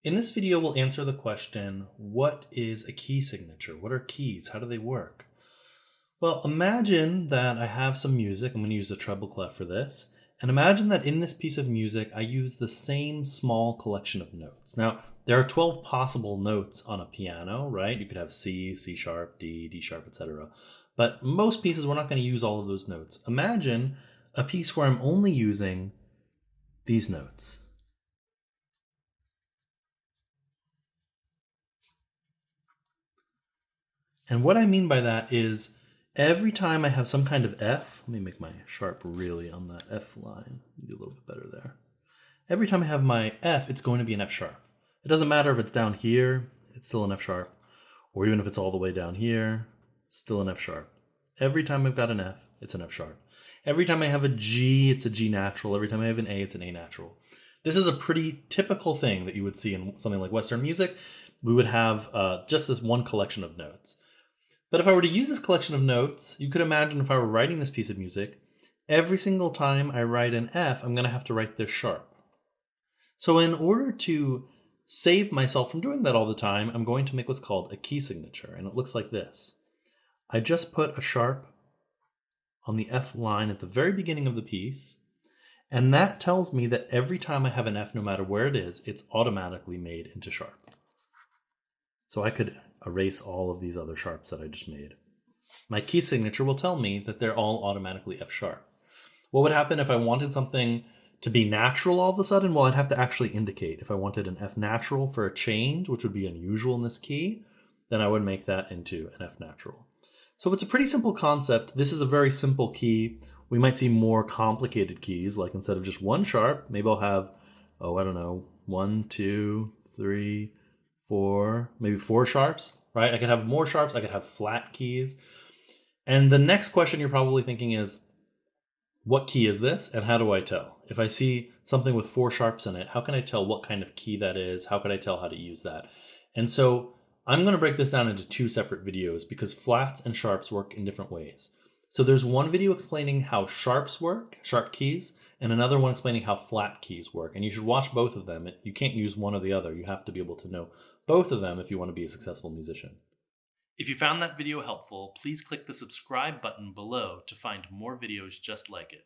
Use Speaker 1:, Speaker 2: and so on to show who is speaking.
Speaker 1: In this video, we'll answer the question, what is a key signature? What are keys? How do they work? Well, imagine that I have some music. I'm going to use a treble clef for this. And imagine that in this piece of music, I use the same small collection of notes. Now, there are 12 possible notes on a piano, right? You could have C, C sharp, D, D sharp, etc. But most pieces, we're not going to use all of those notes. Imagine a piece where I'm only using these notes. And what I mean by that is every time I have some kind of F, let me make my sharp really on that F line, do a little bit better there. Every time I have my F, it's going to be an F sharp. It doesn't matter if it's down here, it's still an F sharp, or even if it's all the way down here, still an F sharp. Every time I've got an F, it's an F sharp. Every time I have a G, it's a G natural. Every time I have an A, it's an A natural. This is a pretty typical thing that you would see in something like Western music. We would have just this one collection of notes. But if I were to use this collection of notes, you could imagine if I were writing this piece of music, every single time I write an F, I'm going to have to write this sharp. So in order to save myself from doing that all the time, I'm going to make what's called a key signature, and it looks like this. I just put a sharp on the F line at the very beginning of the piece, and that tells me that every time I have an F, no matter where it is, it's automatically made into sharp. So I could erase all of these other sharps that I just made. My key signature will tell me that they're all automatically F sharp. What would happen if I wanted something to be natural all of a sudden? Well, I'd have to actually indicate. If I wanted an F natural for a change, which would be unusual in this key, then I would make that into an F natural. So it's a pretty simple concept. This is a very simple key. We might see more complicated keys, like instead of just one sharp, maybe I'll have, I don't know, 1, 2, 3, 4, maybe 4 sharps, right? I could have more sharps, I could have flat keys. And the next question you're probably thinking is, what key is this and how do I tell? If I see something with 4 sharps in it, how can I tell what kind of key that is? How can I tell how to use that? And so I'm going to break this down into 2 separate videos because flats and sharps work in different ways. So there's one video explaining how sharps work, sharp keys, and another one explaining how flat keys work. And you should watch both of them. You can't use one or the other. You have to be able to know both of them if you want to be a successful musician. If you found that video helpful, please click the subscribe button below to find more videos just like it.